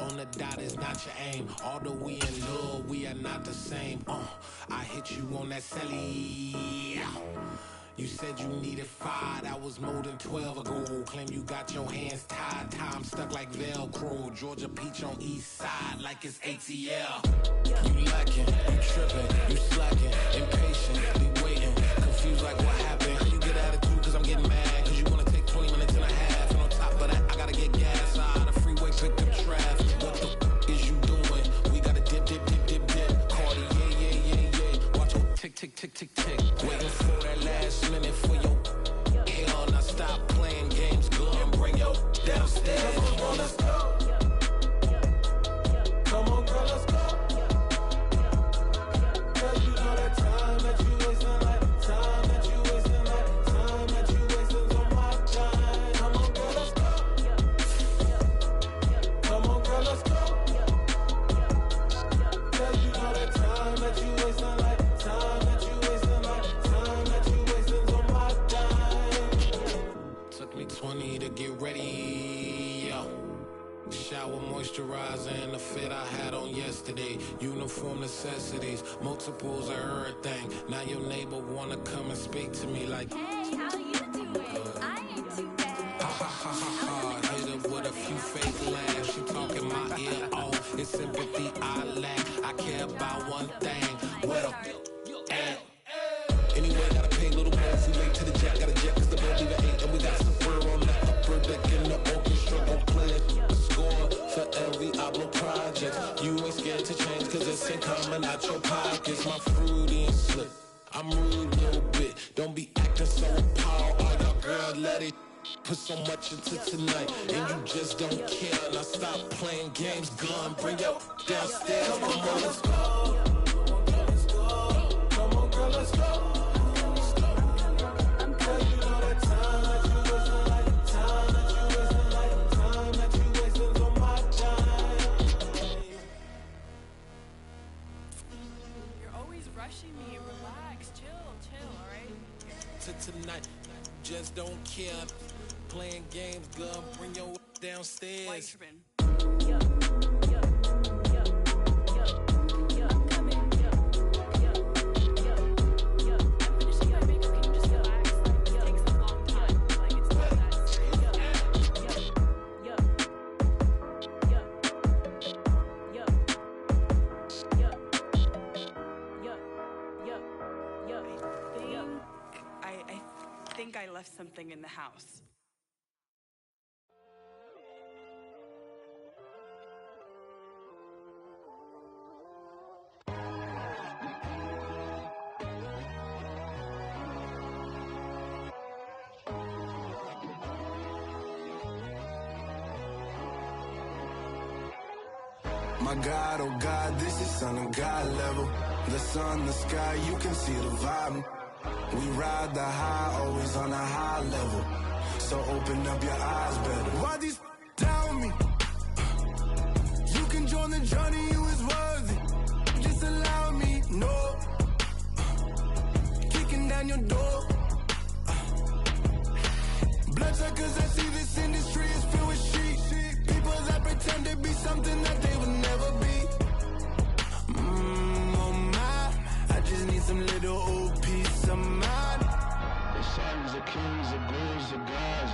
on the dot is not your aim. Although we in love, we are not the same. I hit you on that celly. You said you needed 5, that was more than 12 ago. Claim you got your hands tied, time stuck like Velcro. Georgia Peach on east side like it's ATL. You lacking, you tripping, you slacking, impatient, be waiting, confused like what happened. How you get attitude cause I'm getting mad, cause you wanna take 20 minutes and a half. And on top of that, I gotta get gas out of the freeway, pick up traffic. What the f is you doing? We gotta dip, dip, dip, dip, dip. Cardi, yeah. Watch your tick, tick, tick, tick, tick. Waiting for that last minute for your hell. Now stop playing games, go and bring your downstairs. Come on, let's go. Come on, girl, let's go. Cause you know that time that you wasting, like time that you wasting, like time that you wasting on my time. Come on, girl, let's go. Come on, girl, let's go. Cause you know that time that you wasting, like time that you wasting, like time that you wasting on my time. Took me 20 to get ready, yo. Shower, moisturizer, and the fit I had on yesterday. Uniform necessities, multiples of everything. Now your neighbor wanna come and speak to me like, hey, how you doing? I ain't too bad. Ha ha ha ha ha. Hit her with a few fake laughs. She talking my ear off. It's sympathy I lack. I care about one thing. What up? Anyway, gotta pay a little more. If we late to the jet, gotta jet cause the boat leave at 8. And we got some fur on the upper deck in the orchestra. Gon' play a score for every album project. You ain't scared to change cause it's ain't coming out your pockets. My fruity and slick, I'm rude a little bit. Don't be acting so power. All y'all girl, let it put so much into tonight. And you just don't care. Now stop playing games, gun, bring your downstairs. Come on, let's go. Come on, girl, let's go. Rushing me, relax, chill, alright? To tonight, just don't care. Playing games, gun, bring your downstairs. I left something in the house. My God, oh God, this is son of God level. The sun, the sky, you can see the vibe. We ride the high, always on a high level. So open up your eyes better. Why these down me? You can join the journey, you is worthy. Just allow me, no. Kicking down your door. Bloodsuckers, I see this industry is filled with sheep. People that pretend to be something that they will never be. Oh my, I just need some little old peace of mind. The sons of kings, the ghouls, the gods.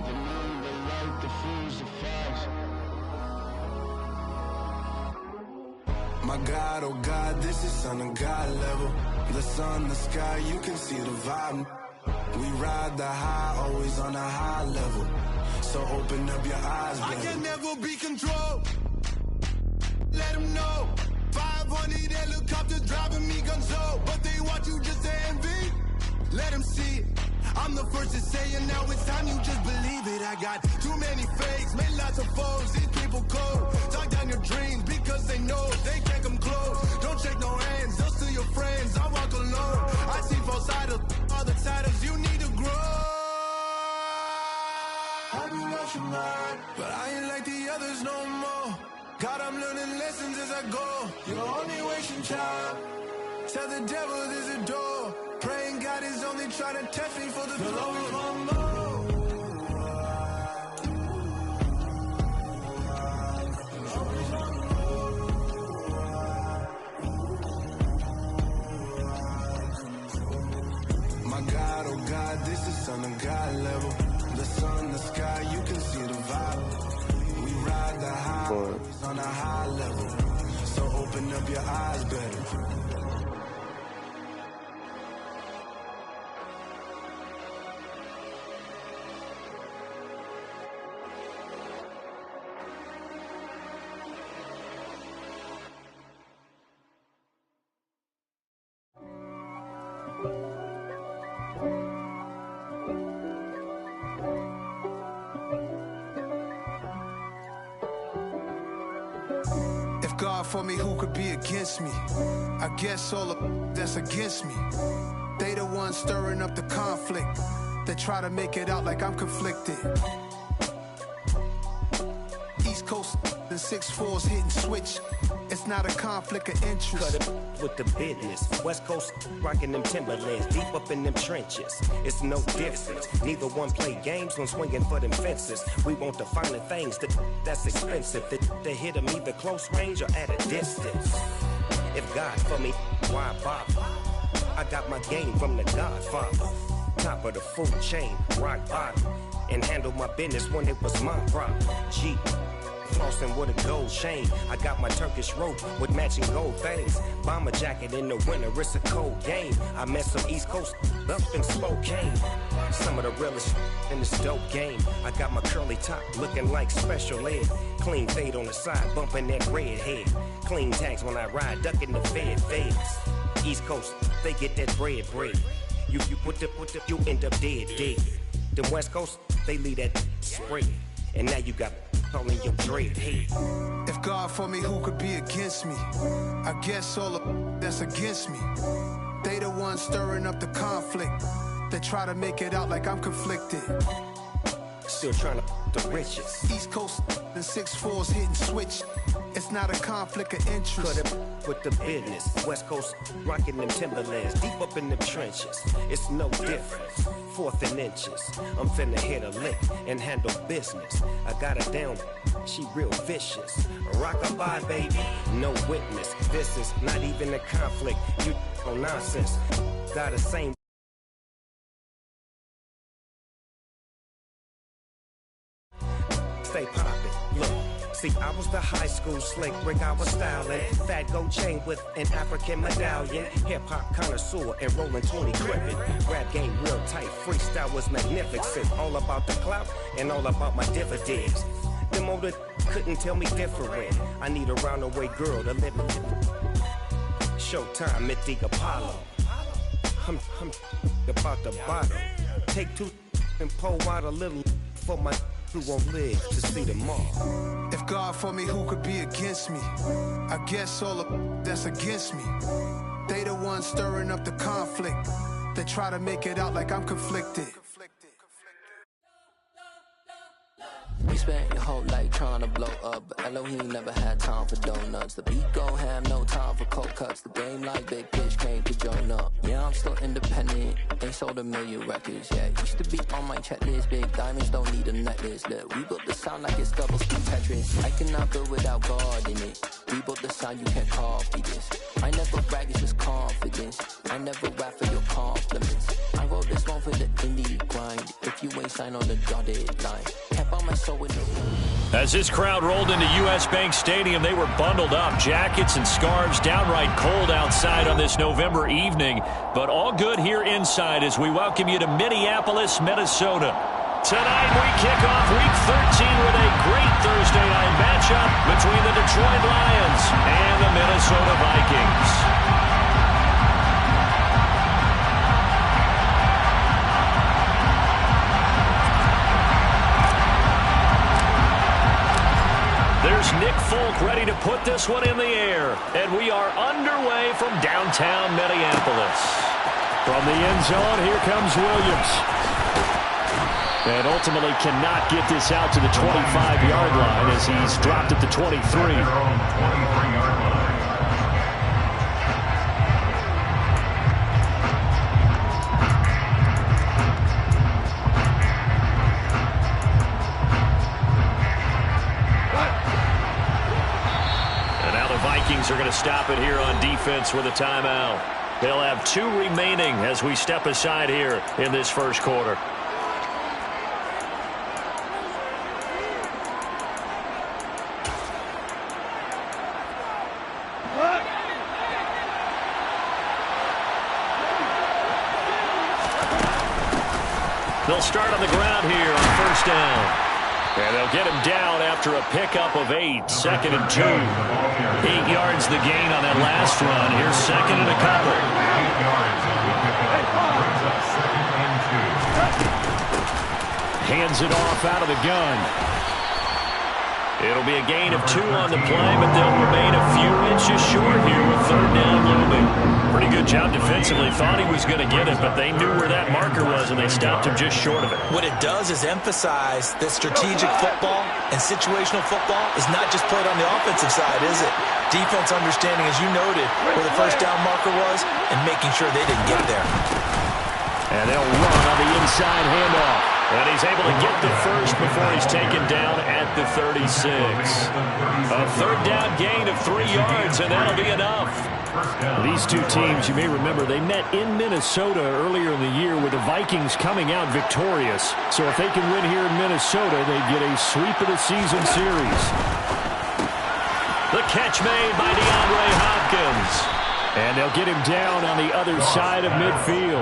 The moon, the light, the fools, the facts. My God, oh God, this is son of God level. The sun, the sky, you can see the vibe. We ride the high, always on a high level. So open up your eyes, baby. I can never be controlled. Let them know. 500 helicopters driving me gonzo. But they want you just to envy. Let them see it. I'm the first to say it, now it's time you just believe it. I got too many fakes, made lots of foes. These people cold. Talk down your dreams because they know they can't come close. Don't shake no hands, just to your friends. I walk alone. I see false idols, all the titles you need to grow. I be watching mine, but I ain't like the others no more. God, I'm learning lessons as I go. You're only wasting time. Tell the devil there's a door. Praying God is only trying to test me for the glory. open up your eyes better. If God for me, who could be against me? I guess all of that's against me. They the ones stirring up the conflict. They try to make it out like I'm conflicted. East Coast and 6'4's hitting switch. It's not a conflict of interest. Cut it with the business. West Coast rocking them Timberlands, deep up in them trenches. It's no difference. Neither one play games when swinging for them fences. We want the finer things that's expensive. That hit them either close range or at a distance. If God for me, why bother? I got my game from the Godfather. Top of the food chain, rock bottom. And handle my business when it was my problem. G. Flossing with a gold chain. I got my Turkish rope with matching gold things. Bomber jacket in the winter, it's a cold game. I met some East Coast up in Spokane. Some of the realest in this dope game. I got my curly top looking like special ed. Clean fade on the side, bumping that red head. Clean tags when I ride, ducking the feds. East Coast, they get that bread. You you end up dead. The West Coast, they leave that spray. And now you got calling your dread head. If God for me, who could be against me? I guess all of that's against me. They the ones stirring up the conflict. They try to make it out like I'm conflicted. Still trying to the riches. East Coast and 6'4's hitting switch. It's not a conflict of interest. Cut it with the business. West Coast rocking them Timberlands, deep up in them trenches. It's no difference. 4th and inches. I'm finna hit a lick and handle business. I got her down, she real vicious. Rock-a-bye, baby, no witness. This is not even a conflict. You on nonsense. Got the same. Stay poppin', look. See, I was the high school slick Rick, I was styling. Fat gold chain with an African medallion. Hip-hop connoisseur and rolling 20 crippin'. Rap game real tight, freestyle was magnificent. All about the clout and all about my dividends. Them older couldn't tell me different. I need a roundaway girl to live in. Showtime at the Apollo. I'm about the bottom. Take 2 and pull out a little for my who won't live to see them all. If God for me, who could be against me? I guess all of that's against me. They the ones stirring up the conflict. They try to make it out like I'm conflicted. We spent your whole life trying to blow up, but Elohim never had time for donuts. The beat gon' have no time for cold cuts. The game like Big Pitch came to join up. Yeah, I'm still independent, ain't sold a million records yet. Used to be on my checklist, big diamonds don't need a necklace. Look, we built the sound like it's double speed Tetris. I cannot build without God in it. We built the sound, you can't copy this. I never brag, it's just confidence. I never rap for your compliments. I wrote this one for the indie grind. If you ain't signed on the dotted line, kept on my soul with no. As this crowd rolled into U.S. Bank Stadium, they were bundled up, jackets and scarves, downright cold outside on this November evening. But all good here inside as we welcome you to Minneapolis, Minnesota. Tonight we kick off Week 13 with a great Thursday night matchup between the Detroit Lions and the Minnesota Vikings. There's Nick Folk ready to put this one in the air. And we are underway from downtown Minneapolis. From the end zone, here comes Williams. And ultimately cannot get this out to the 25-yard line as he's dropped at the 23. Are going to stop it here on defense with a timeout. They'll have 2 remaining as we step aside here in this first quarter. They'll start on the ground here on first down. And they'll get him down after a pickup of 8, 2nd and 2. 8 yards the gain on that last run. Here's 2nd and a couple. 8 yards as we pick up brings up 2nd and 2. Hands it off out of the gun. It'll be a gain of 2 on the play, but they'll remain a few inches short here with 3rd down looming. Pretty good job defensively. Thought he was going to get it, but they knew where that marker was, and they stopped him just short of it. What it does is emphasize that strategic football and situational football is not just played on the offensive side, is it? Defense understanding, as you noted, where the first down marker was and making sure they didn't get there. And they'll run on the inside handoff. And he's able to get the first before he's taken down at the 36. A 3rd down gain of 3 yards, and that'll be enough. These two teams, you may remember, they met in Minnesota earlier in the year with the Vikings coming out victorious. So if they can win here in Minnesota, they get a sweep of the season series. The catch made by DeAndre Hopkins. And they'll get him down on the other side of midfield.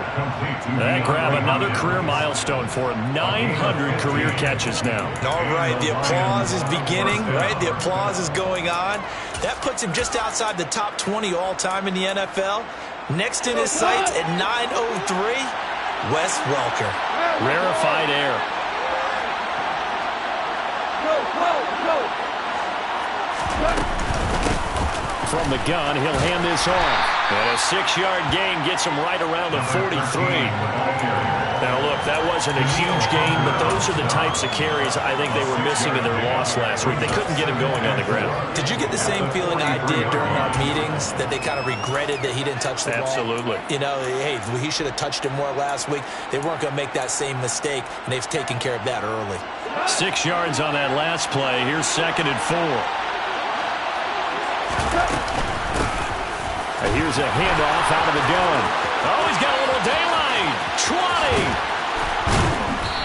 That grab another career milestone for him. 900 career catches now. All right, the applause is beginning, right? The applause is going on. That puts him just outside the top 20 all-time in the NFL. Next in his sights at 903, Wes Welker. Rarefied air. From the gun, he'll hand this off. And a 6-yard gain gets him right around the 43. Now, look, that wasn't a huge gain, but those are the types of carries I think they were missing in their loss last week. They couldn't get him going on the ground. Did you get the same feeling I did during our meetings, that they kind of regretted that he didn't touch the ball? Absolutely. You know, hey, he should have touched him more last week. They weren't going to make that same mistake, and they've taken care of that early. 6 yards on that last play. Here's 2nd and 4. Here's a handoff out of the gun. Oh, he's got a little daylight. 20.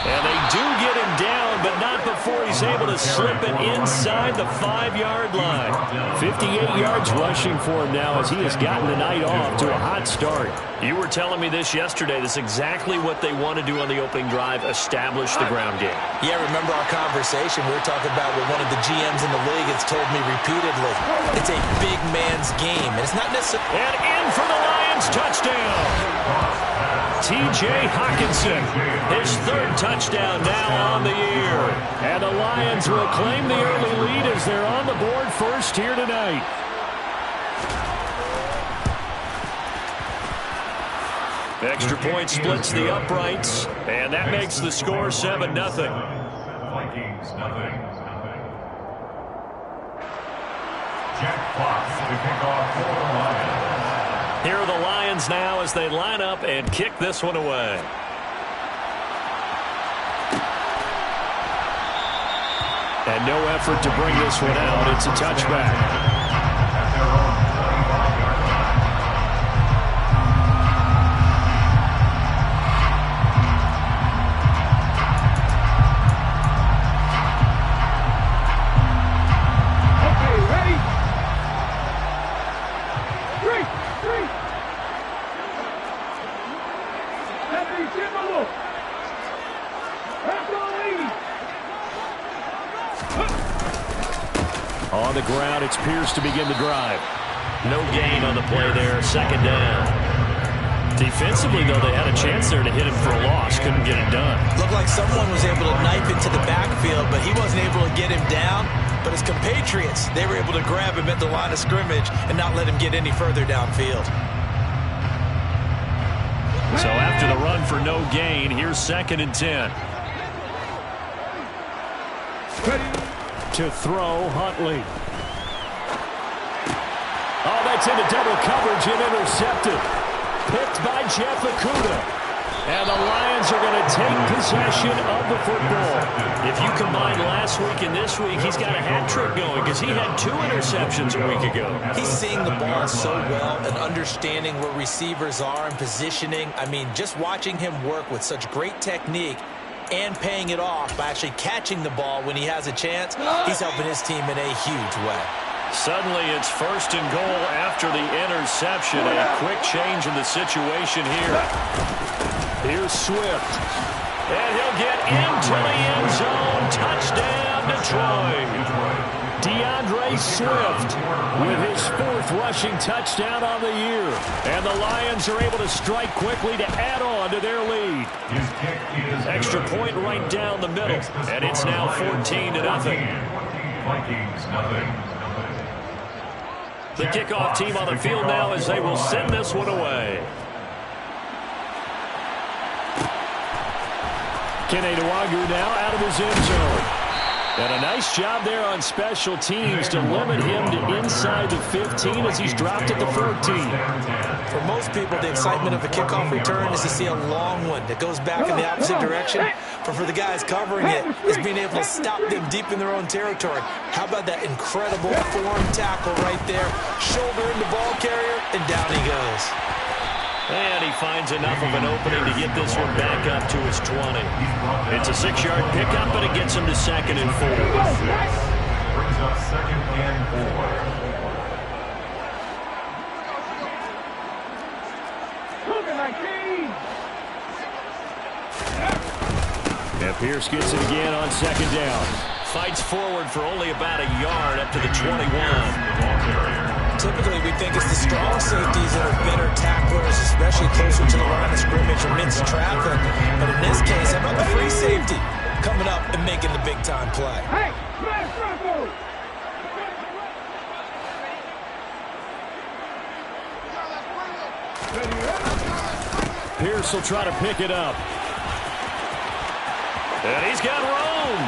And they do get him down, but not before he's able to slip it inside the 5-yard line. 58 yards rushing for him now as he has gotten the night off to a hot start. You were telling me this yesterday. This is exactly what they want to do on the opening drive, establish the ground game. Yeah, remember our conversation? We were talking about what one of the GMs in the league has told me repeatedly. It's a big man's game, and it's not necessarily... And in for the Lions, touchdown. T.J. Hockenson, his 3rd touchdown now on the year. And the Lions will claim the early lead as they're on the board first here tonight. Extra point splits the uprights, and that makes the score 7-0. Vikings, nothing. Jack Fox to kick off for the Lions. Here are the Lions now as they line up and kick this one away. And no effort to bring this one out. It's a touchback. On the ground, it's Pierce to begin the drive. No gain on the play there, 2nd down. Defensively, though, they had a chance there to hit him for a loss. Couldn't get it done. Looked like someone was able to knife into the backfield, but he wasn't able to get him down. But his compatriots, they were able to grab him at the line of scrimmage and not let him get any further downfield. So after the run for no gain, here's 2nd and 10. To throw, Huntley. Oh, that's into double coverage and intercepted. Picked by Jeff Okudah. And the Lions are going to take possession of the football. If you combine last week and this week, he's got a hat trick going because he had 2 interceptions a week ago. He's seeing the ball so well and understanding where receivers are and positioning. I mean, just watching him work with such great technique and paying it off by actually catching the ball when he has a chance, he's helping his team in a huge way. Suddenly it's 1st and goal after the interception. A quick change in the situation here. Here's Swift. And he'll get into the end zone. Touchdown, Detroit. DeAndre Swift with his 4th rushing touchdown on the year. And the Lions are able to strike quickly to add on to their lead. Extra point right down the middle. And it's now 14-0. The kickoff team on the field now as they will send this one away. Kene Nwangwu now out of his end zone. And a nice job there on special teams to limit him to inside the 15 as he's dropped at the 14. For most people, the excitement of a kickoff return is to see a long one that goes back in the opposite direction. But for the guys covering it, is being able to stop them deep in their own territory. How about that incredible form tackle right there? Shoulder into ball carrier, and down he goes. And he finds enough of an opening to get this one back up to his 20. It's a 6-yard pickup, but it gets him to 2nd and 4. Brings up 2nd and 4. And Pierce gets it again on 2nd down. Fights forward for only about a yard up to the 21. Typically, we think it's the strong safeties that are better tacklers, especially closer to the line of scrimmage or midst traffic. But in this case, how about the free safety coming up and making the big-time play? Pierce will try to pick it up. And he's got room.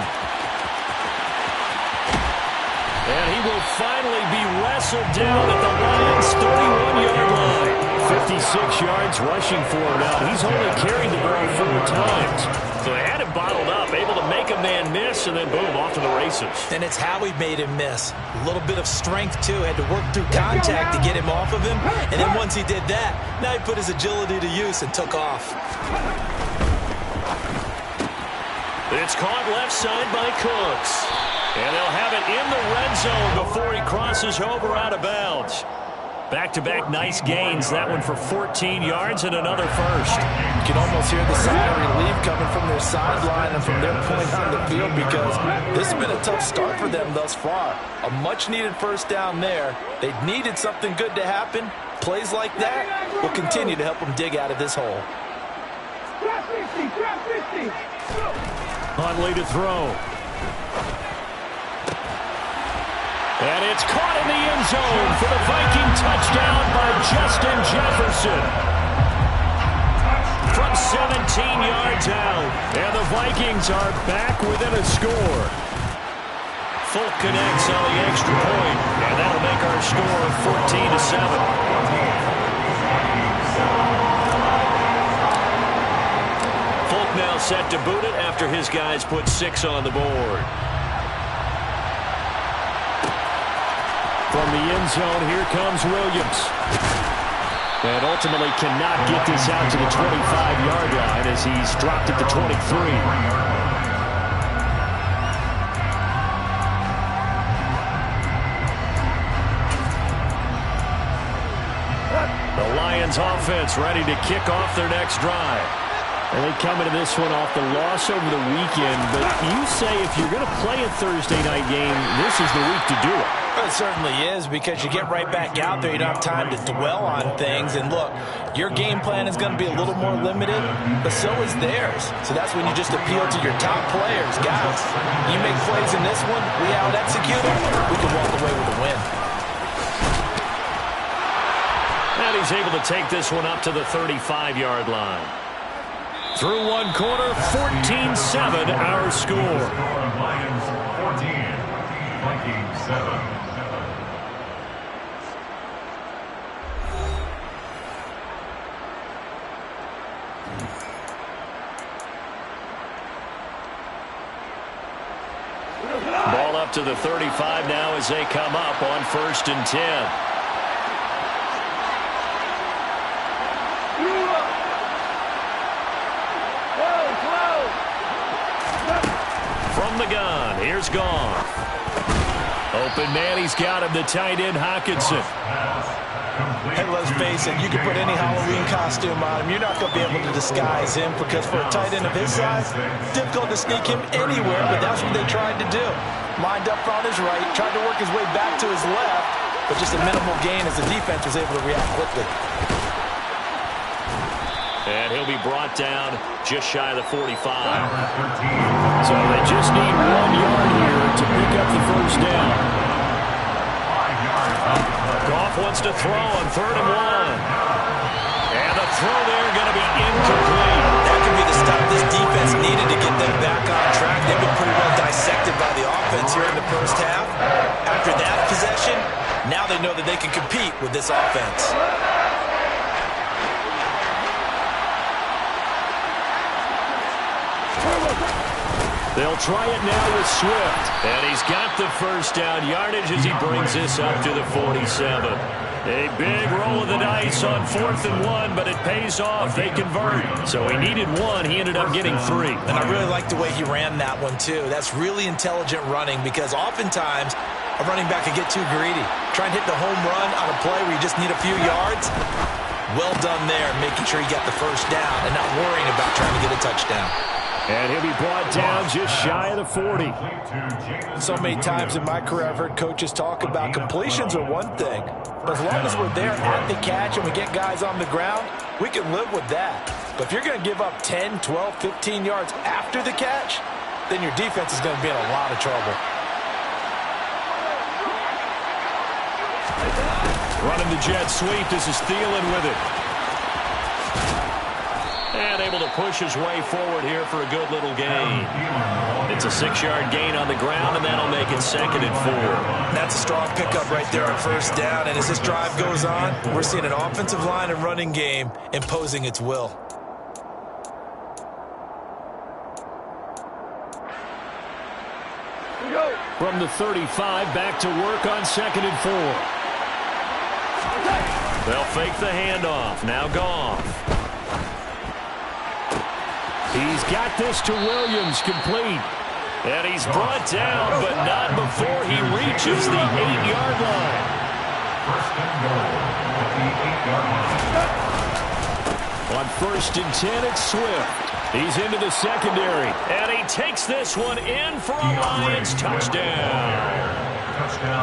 And he will finally be wrestled down at the Lions' 31-yard line. 56 yards rushing for him now. He's only carried the ball 4 times. So they had him bottled up, able to make a man miss, and then boom, off to the races. And it's how he made him miss. A little bit of strength, too. Had to work through contact to get him off of him. And then once he did that, now he put his agility to use and took off. It's caught left side by Cooks. And they'll have it in the red zone before he crosses over out of bounds. Back-to-back nice gains. That one for 14 yards and another first. You can almost hear the sigh of relief coming from their sideline and from their point on the field because this has been a tough start for them thus far. A much-needed first down there. They needed something good to happen. Plays like that will continue to help them dig out of this hole. Huntley to throw. And it's caught in the end zone for the Viking touchdown by Justin Jefferson. From 17 yards out. And the Vikings are back within a score. Folk connects on the extra point. And that'll make our score 14-7. Folk now set to boot it after his guys put 6 on the board. From the end zone, here comes Williams. And ultimately cannot get this out to the 25-yard line as he's dropped at the 23. The Lions offense ready to kick off their next drive. And they come into this one off the loss over the weekend. But you say if you're going to play a Thursday night game, this is the week to do it. It certainly is because you get right back out there. You don't have time to dwell on things. And look, your game plan is going to be a little more limited, but so is theirs. So that's when you just appeal to your top players. Guys, you make plays in this one, we out-execute them, we can walk away with a win. And he's able to take this one up to the 35-yard line. Through one quarter, 14-7 our score. Lions 14, Vikings 7. Ball up to the 35 now as they come up on 1st and 10. From the gun, here's Goff. Open man, he's got him, the tight end, Hockenson. Hey, let's face it, you can put any Halloween costume on him. You're not going to be able to disguise him because for a tight end of his size, difficult to sneak him anywhere, but that's what they tried to do. Lined up on his right, tried to work his way back to his left, but just a minimal gain as the defense was able to react quickly. And he'll be brought down just shy of the 45. So they just need 1 yard here to pick up the first down. Goff wants to throw on 3rd and 1. And the throw there going to be incomplete. That could be the stop this defense needed to get them back on track. They've been pretty well dissected by the offense here in the first half. After that possession, now they know that they can compete with this offense. They'll try it now with Swift. And he's got the first down yardage as he brings this up to the 47. A big roll of the dice on 4th and 1, but it pays off. They convert. So he needed 1. He ended up getting 3. And I really like the way he ran that one, too. That's really intelligent running because oftentimes a running back can get too greedy. Try and hit the home run on a play where you just need a few yards. Well done there, making sure he got the first down and not worrying about trying to get a touchdown. And he'll be brought down just shy of the 40. So many times in my career, I've heard coaches talk about completions are one thing. But as long as we're there at the catch and we get guys on the ground, we can live with that. But if you're going to give up 10, 12, 15 yards after the catch, then your defense is going to be in a lot of trouble. Running the jet sweep. This is Thielen with it. And able to push his way forward here for a good little gain. It's a 6-yard gain on the ground, and that'll make it 2nd and 4. That's a strong pickup right there on first down. And as this drive goes on, we're seeing an offensive line and running game imposing its will. From the 35, back to work on 2nd and 4. They'll fake the handoff. Now Goff. He's got this to Williams, complete. And he's brought down, but not before he reaches the 8-yard line. On 1st and 10, it's Swift. He's into the secondary, and he takes this one in for a Lions touchdown.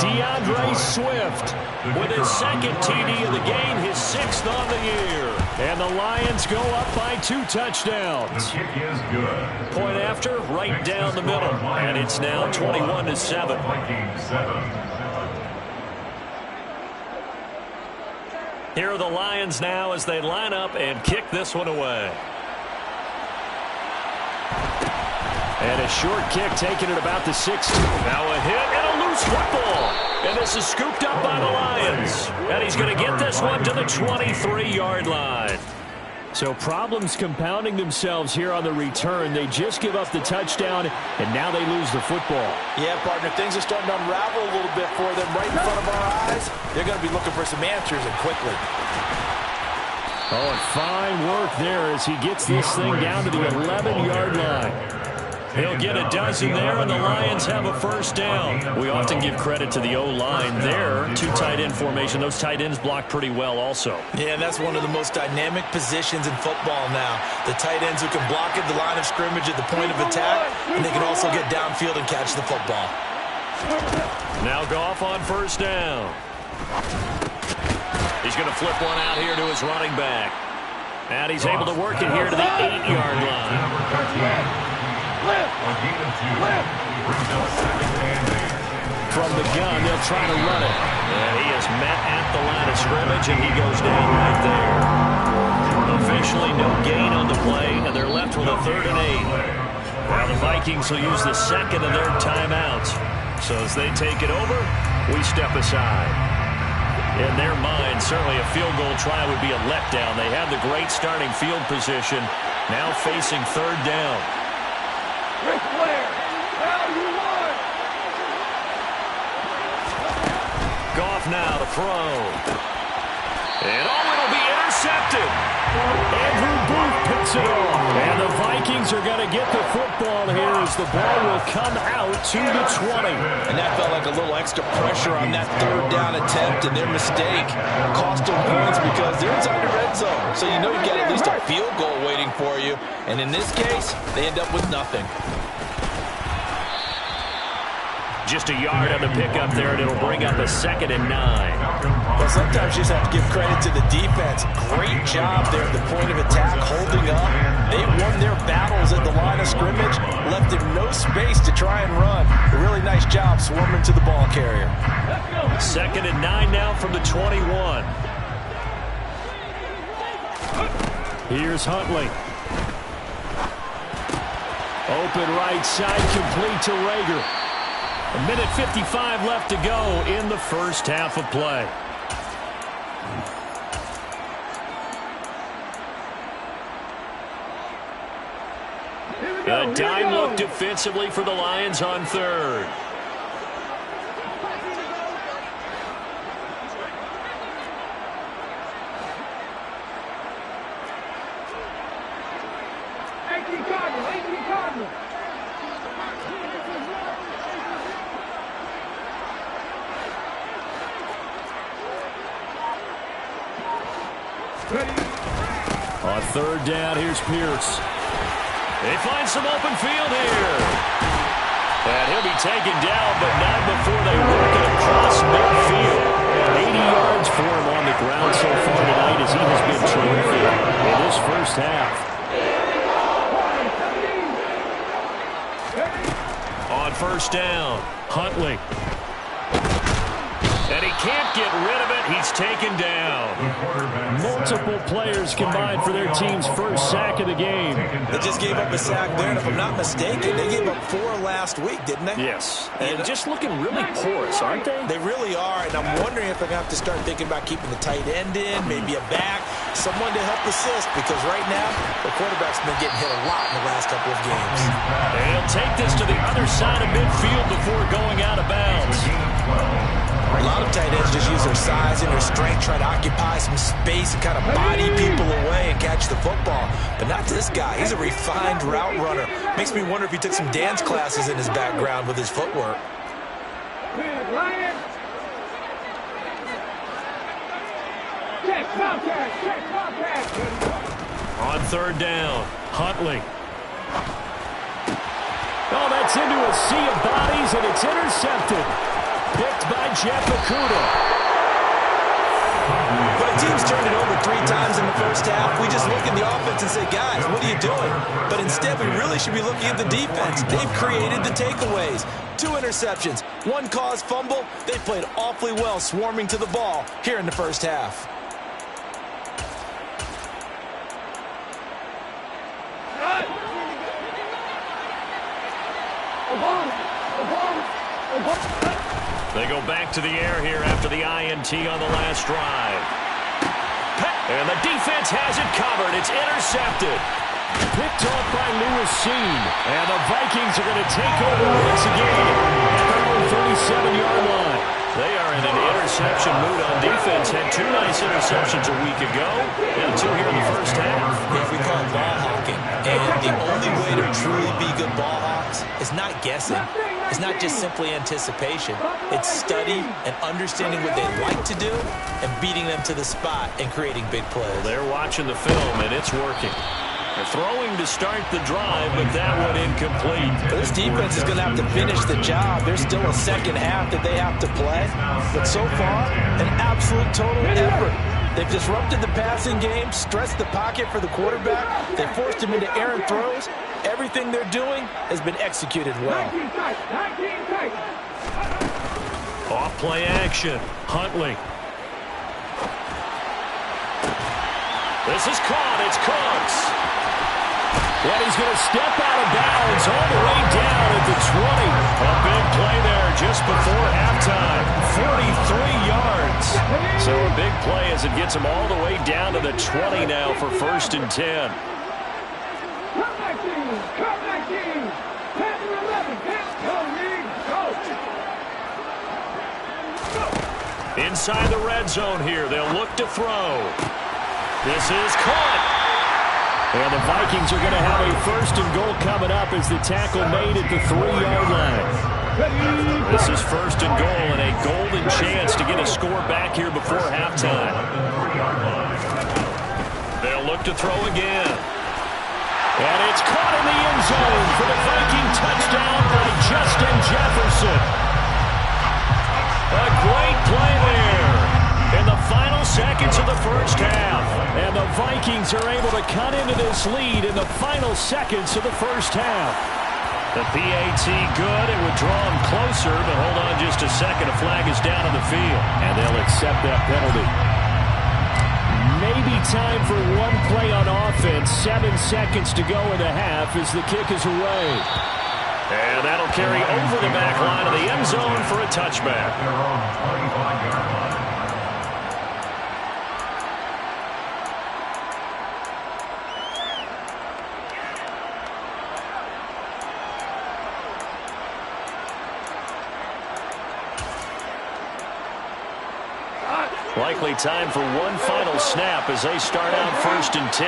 DeAndre Swift with his 2nd TD of the game, his 6th on the year. And the Lions go up by 2 touchdowns. The kick is good. Point after, right down the middle. And it's now 21-7. Here are the Lions now as they line up and kick this one away. And a short kick taken at about the 60. Now a hit and a loose football. And this is scooped up by the Lions. And he's going to get this one to the 23-yard line. So problems compounding themselves here on the return. They just give up the touchdown, and now they lose the football. Yeah, partner, things are starting to unravel a little bit for them right in front of our eyes. They're going to be looking for some answers, and quickly. Oh, and fine work there as he gets this thing down to the 11-yard line. He'll get a dozen there, and the Lions have a first down. We often give credit to the O-line there. 2 tight end formation. Those tight ends block pretty well also. Yeah, and that's one of the most dynamic positions in football now. The tight ends who can block at the line of scrimmage at the point of attack, and they can also get downfield and catch the football. Now Goff on first down. He's going to flip one out here to his running back. And he's able to work it here to the 8-yard line. From the gun, they'll try to run it. And he is met at the line of scrimmage, and he goes down right there. Officially no gain on the play, and they're left with a 3rd and 8. Now the Vikings will use the 2nd of their timeouts. So as they take it over, we step aside. In their mind, certainly a field goal try would be a letdown. They have the great starting field position, now facing 3rd down. Ric Flair, how you want? Goff now to throw. And it'll be intercepted. Andrew Booth picks it off. And the Vikings are going to get the football here as the ball will come out to the 20. And that felt like a little extra pressure on that third down attempt, and their mistake cost them points because they're inside the red zone. So you know you've got at least a field goal waiting for you. And in this case, they end up with nothing. Just a yard on the pickup there, and it'll bring up a 2nd and 9. Well, sometimes you just have to give credit to the defense. Great job there at the point of attack, holding up. They won their battles at the line of scrimmage, left them no space to try and run. A really nice job swarming to the ball carrier. 2nd and 9 now from the 21. Here's Huntley. Open right side, complete to Rager. 1:55 left to go in the first half of play. A dime look defensively for the Lions on 3rd. On 3rd down, here's Pierce. They find some open field here. And he'll be taken down, but not before they work it across midfield. 80 yards for him on the ground so far tonight as he has been terrific in this first half. On 1st down, Huntley. And he can't get rid of it. He's taken down. Multiple players combined for their team's first sack of the game. They just gave up a sack there, and if I'm not mistaken, they gave up 4 last week, didn't they? Yes. And just looking really porous, aren't they? They really are, and I'm wondering if they're going to have to start thinking about keeping the tight end in, maybe a back, someone to help assist, because right now, the quarterback's been getting hit a lot in the last couple of games. And he'll take this to the other side of midfield before going out of bounds. A lot of tight ends just use their size and their strength, try to occupy some space and kind of body people away and catch the football. But not this guy. He's a refined route runner. Makes me wonder if he took some dance classes in his background with his footwork. On 3rd down, Huntley. Oh, that's into a sea of bodies, and it's intercepted. Picked by Jeff Okudah. When a team's turned it over 3 times in the first half, we just look at the offense and say, guys, what are you doing? But instead, we really should be looking at the defense. They've created the takeaways. 2 interceptions, 1 caused fumble. They played awfully well swarming to the ball here in the first half. They go back to the air here after the INT on the last drive. And the defense has it covered. It's intercepted. Picked off by Lewis Cine. And the Vikings are going to take over once again at their own 37-yard line. They are in an interception mood on defense. Had 2 nice interceptions a week ago. And 2 here in the first half. Yeah, we call it ball hawking. And the only way to truly be good ball hawks is not guessing. It's not just simply anticipation. It's study and understanding what they like to do and beating them to the spot and creating big plays. They're watching the film, and it's working. They're throwing to start the drive, but that one incomplete. This defense is going to have to finish the job. There's still a second half that they have to play. But so far, an absolute total effort. They've disrupted the passing game, stressed the pocket for the quarterback. They forced him into errant throws. Everything they're doing has been executed well. Off play action. Huntley. This is caught. It's Cooks. And he's going to step out of bounds all the way down at the 20. A big play there just before halftime. 43 yards. So a big play as it gets him all the way down to the 20 now for 1st and 10. Inside the red zone here. They'll look to throw. This is caught. And the Vikings are going to have a 1st and goal coming up as the tackle made at the 3-yard line. This is 1st and goal and a golden chance to get a score back here before halftime. They'll look to throw again. And it's caught in the end zone for the Viking touchdown by Justin Jefferson. A great play there in the final seconds of the first half. And the Vikings are able to cut into this lead in the final seconds of the first half. The PAT good. It would draw them closer, but hold on just a second. A flag is down on the field. And they'll accept that penalty. Maybe time for one play on offense. 7 seconds to go in the half as the kick is away. And that'll carry over the back line of the end zone for a touchback. Likely time for one final snap as they start out 1st and 10.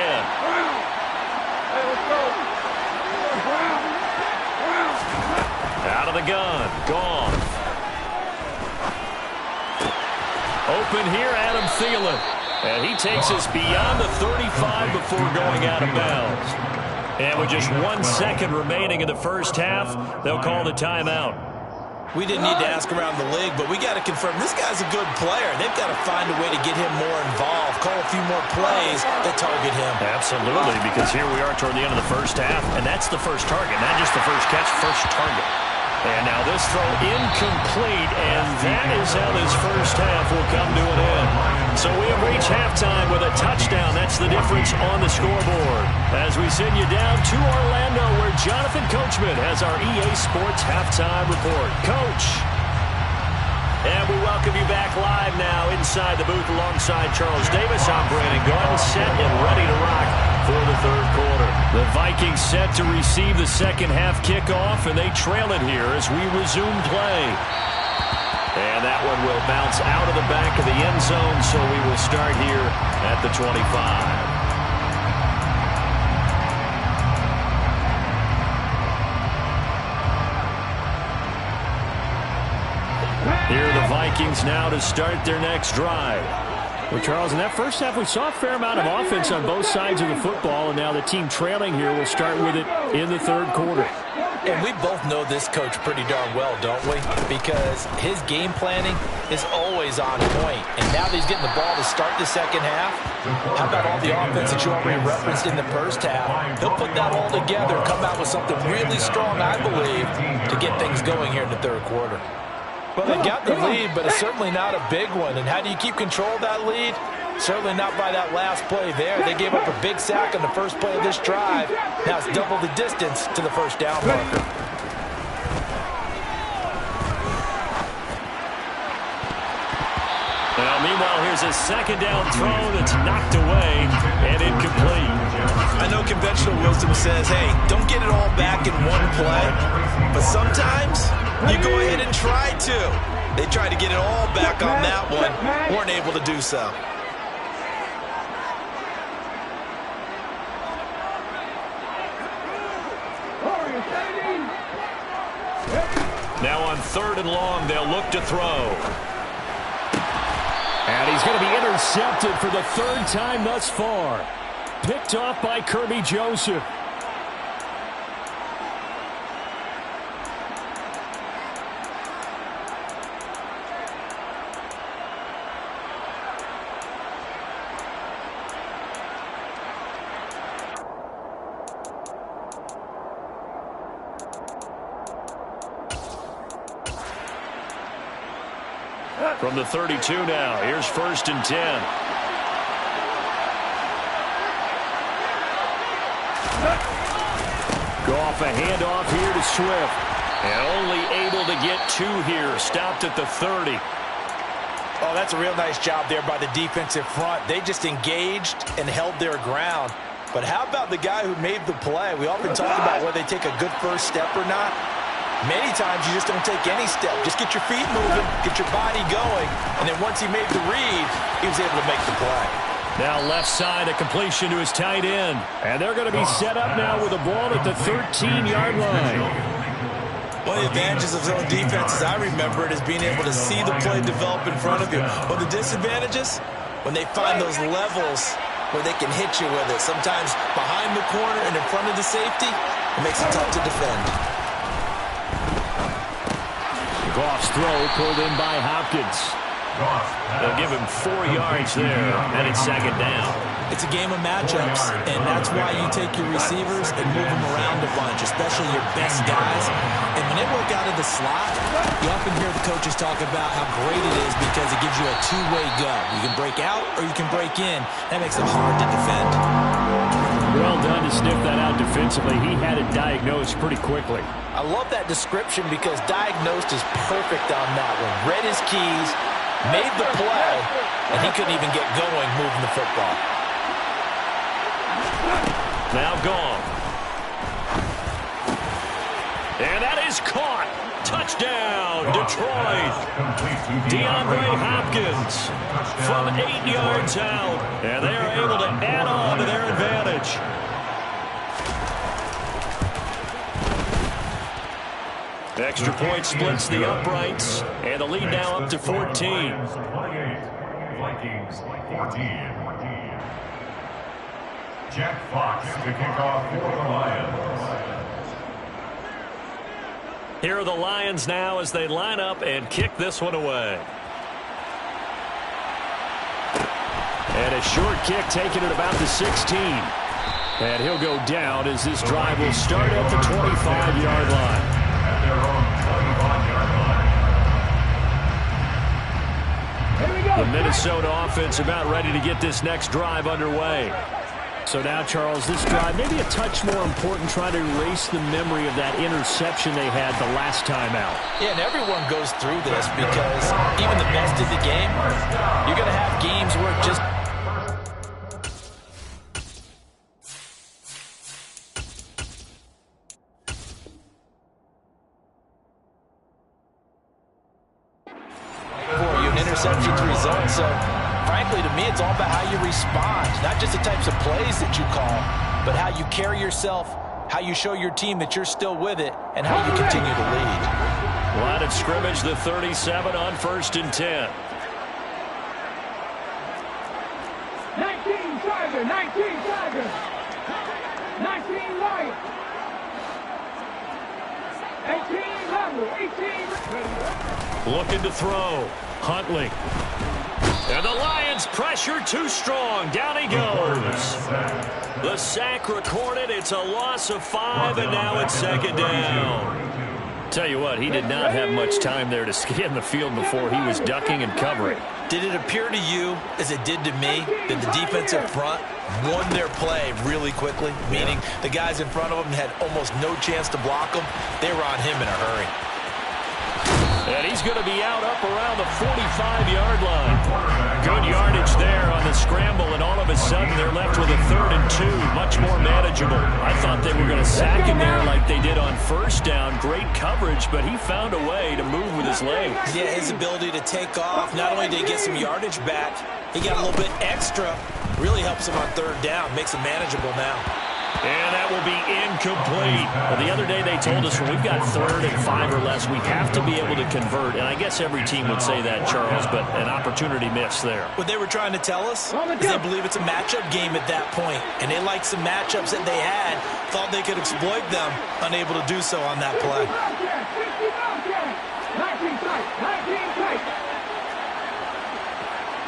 Out of the gun. Gone. Open here, Adam Thielen. And he takes us beyond the 35 before going out of bounds. And with just 1 second remaining in the first half, they'll call the timeout. We didn't need to ask around the league, but we got to confirm this guy's a good player. They've got to find a way to get him more involved, call a few more plays that target him. Absolutely, because here we are toward the end of the first half, and that's the first target, not just the first catch, first target. And now this throw incomplete, and that is how this first half will come to an end. So we have reached halftime with a touchdown. That's the difference on the scoreboard. As we send you down to Orlando, where Jonathan Coachman has our EA Sports halftime report. Coach. And we welcome you back live now inside the booth alongside Charles Davis. I'm Brandon Gaudin, set and ready to rock for the third quarter. The Vikings set to receive the second half kickoff, and they trail it here as we resume play. And that one will bounce out of the back of the end zone, so we will start here at the 25. Here are the Vikings now to start their next drive. Well, Charles, in that first half, we saw a fair amount of offense on both sides of the football, and now the team trailing here will start with it in the third quarter. And we both know this coach pretty darn well, don't we? Because his game planning is always on point. And now that he's getting the ball to start the second half, how about all the offense that you already referenced in the first half? He'll put that all together and come out with something really strong, I believe, to get things going here in the third quarter. Well, they got the lead, but it's certainly not a big one. And how do you keep control of that lead? Certainly not by that last play there. They gave up a big sack on the first play of this drive. Now it's double the distance to the first down marker. Well, meanwhile, here's a second down throw that's knocked away and incomplete. I know conventional wisdom says, hey, don't get it all back in one play. But sometimes you go ahead and try to. They tried to get it all back on that one. Weren't able to do so. Now on 3rd and long, they'll look to throw. And he's going to be intercepted for the 3rd time thus far. Picked off by Kirby Joseph. From the 32 now, here's 1st and 10. Goff a handoff here to Swift. And only able to get 2 here, stopped at the 30. Oh, that's a real nice job there by the defensive front. They just engaged and held their ground. But how about the guy who made the play? We often talk about whether they take a good first step or not. Many times you just don't take any step. Just get your feet moving, get your body going, and then once he made the read, he was able to make the play. Now left side, a completion to his tight end. And they're going to be set up now with a ball at the 13-yard line. One of the advantages of zone defense, as I remember it, is being able to see the play develop in front of you. But the disadvantages, when they find those levels where they can hit you with it, sometimes behind the corner and in front of the safety, it makes it tough to defend. Goff's throw pulled in by Hopkins. They'll give him 4 yards there, and it's second down. It's a game of matchups, and that's why you take your receivers and move them around a bunch, especially your best guys. And when they work out of the slot, you often hear the coaches talk about how great it is because it gives you a two-way go. You can break out or you can break in. That makes it hard to defend. Well done to sniff that out defensively. He had it diagnosed pretty quickly. I love that description because diagnosed is perfect on that one. Read his keys, made the play, and he couldn't even get going moving the football. Now gone. And that is caught. Touchdown, Detroit. DeAndre Hopkins from 8 yards out. And they are able to add on to their advantage. Extra point splits the uprights. And the lead now up to 14. Vikings 14. Jack Fox to kick off for the Lions. Here are the Lions now as they line up and kick this one away. And a short kick taken at about the 16. And he'll go down as this drive will start at the 25-yard line. At their own 25-yard line. Here we go. The Minnesota offense about ready to get this next drive underway. So now, Charles, this drive maybe a touch more important, trying to erase the memory of that interception they had the last time out. Yeah, and everyone goes through this because even the best of the game, you're going to have games where it just... for you, an interception's result, so... frankly, to me, it's all about how you respond, not just the types of plays that you call, but how you carry yourself, how you show your team that you're still with it, and how you continue to lead. Line of scrimmage, the 37 on 1st and 10. 19 Tiger, 19 Tiger, 19 Lion, 18 Level, 18. Looking to throw. Huntley. And the Lions pressure too strong. Down he goes. The sack recorded. It's a loss of 5, and now it's second down. Tell you what, he did not have much time there to scan the field before he was ducking and covering. Did it appear to you, as it did to me, that the defensive front won their play really quickly? Meaning the guys in front of them had almost no chance to block them. They were on him in a hurry. And he's going to be out up around the 45-yard line. Good yardage there on the scramble, and all of a sudden they're left with a 3rd and 2, much more manageable. I thought they were going to sack him there like they did on 1st down. Great coverage, but he found a way to move with his legs. Yeah, his ability to take off, not only did he get some yardage back, he got a little bit extra. Really helps him on 3rd down, makes it manageable now. And that will be incomplete. Well, the other day they told us when we've got 3rd and 5 or less, we have to be able to convert. And I guess every team would say that, Charles, but an opportunity missed there. What they were trying to tell us is they believe it's a matchup game at that point. And they liked some matchups that they had, thought they could exploit them, unable to do so on that play. 19 tight, 19 tight.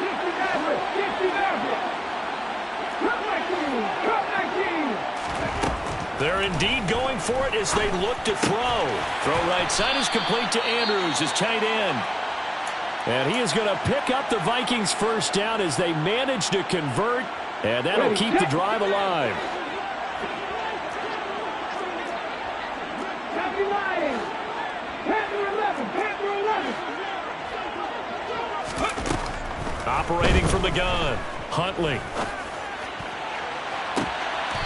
50 average. Cut 19, cut 19. They're indeed going for it as they look to throw. Throw right side is complete to Andrews, his tight end. And he is going to pick up the Vikings' 1st down as they manage to convert. And that'll keep the drive alive. Happy Lions. Panther 11, Panther 11. Operating from the gun, Huntley.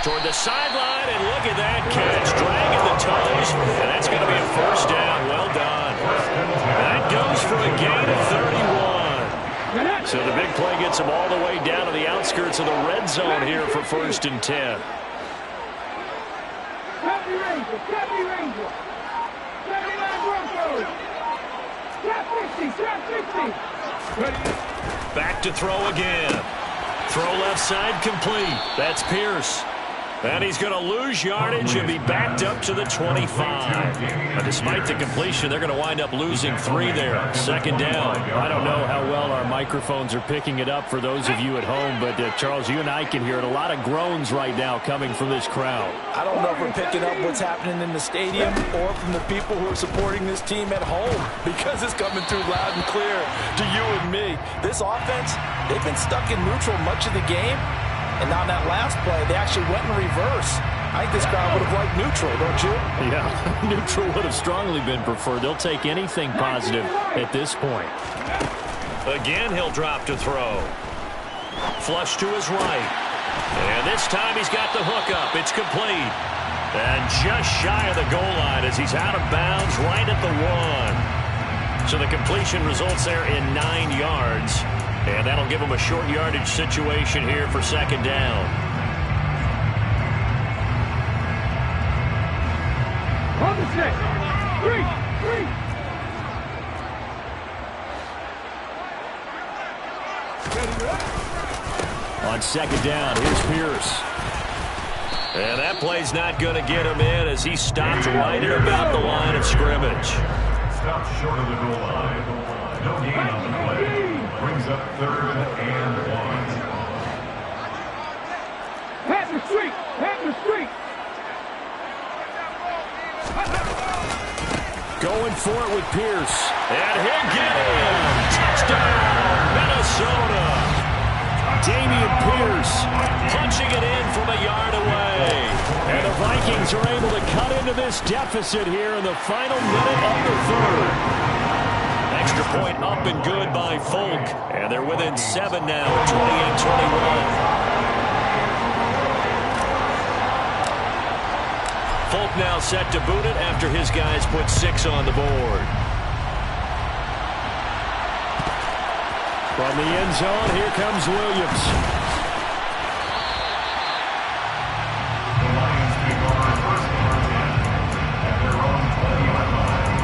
toward the sideline, and look at that catch. Dragging the toes, and that's going to be a first down. Well done. That goes for a gain of 31. So the big play gets them all the way down to the outskirts of the red zone here for 1st and 10. Copy Ranger, copy Ranger. 79 Broncos. Trap 50, trap 50. Back to throw again. Throw left side complete. That's Pierce. And he's going to lose yardage and be backed up to the 25. But despite the completion, they're going to wind up losing 3 there. 2nd down. I don't know how well our microphones are picking it up for those of you at home, but Charles, you and I can hear it. A lot of groans right now coming from this crowd. I don't know if we're picking up what's happening in the stadium or from the people who are supporting this team at home, because it's coming through loud and clear to you and me. This offense, they've been stuck in neutral much of the game. And on that last play, they actually went in reverse. I think this crowd would have liked neutral, don't you? Yeah, neutral would have strongly been preferred. They'll take anything positive at this point. Again, he'll drop to throw. Flush to his right. And this time he's got the hook up. It's complete. And just shy of the goal line as he's out of bounds right at the 1. So the completion results there in 9 yards. And that'll give him a short yardage situation here for 2nd down. On the 6. 3. On 2nd down, here's Pierce. And that play's not going to get him in as he stopped right at about the line of scrimmage. Stopped short of the goal line. No gain on the play. Brings up 3rd and 1. Patton Street. Going for it with Pierce. And he'll get in. Touchdown, Minnesota. Damian Pierce punching it in from a yard away. And the Vikings are able to cut into this deficit here in the final minute of the 3rd. Extra point up and good by Folk. And they're within 7 now, 28-21. Folk now set to boot it after his guys put 6 on the board. From the end zone, here comes Williams. The Lions take over 1st and 10 at their own 20-yard line.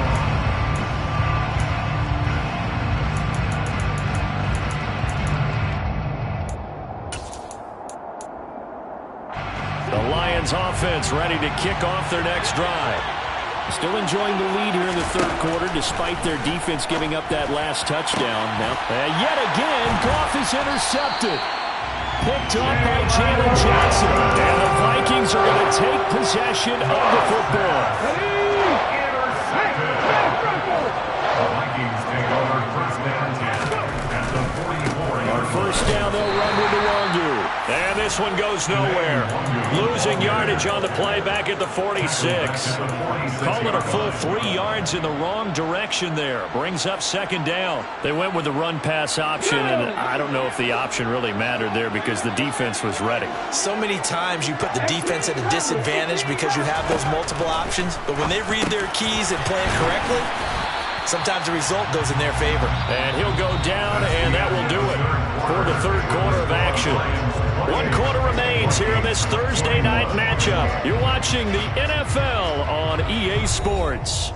The Lions offense ready to kick off their next drive. Still enjoying the lead here in the 3rd quarter despite their defense giving up that last touchdown. Now, yet again, Goff is intercepted. Picked up by Jalen Johnson. And the Vikings are going to take possession of the football. The Vikings take over 1st and 10 at the 44-yard line. First down, they'll run with Nwangwu. And this one goes nowhere. Losing yardage on the play back at the 46. Call it a full 3 yards in the wrong direction there. Brings up 2nd down. They went with the run-pass option, and I don't know if the option really mattered there because the defense was ready. So many times you put the defense at a disadvantage because you have those multiple options, but when they read their keys and play it correctly, sometimes the result goes in their favor. And he'll go down, and that will do it for the 3rd quarter of action. 1 quarter remains here in this Thursday night matchup. You're watching the NFL on EA Sports.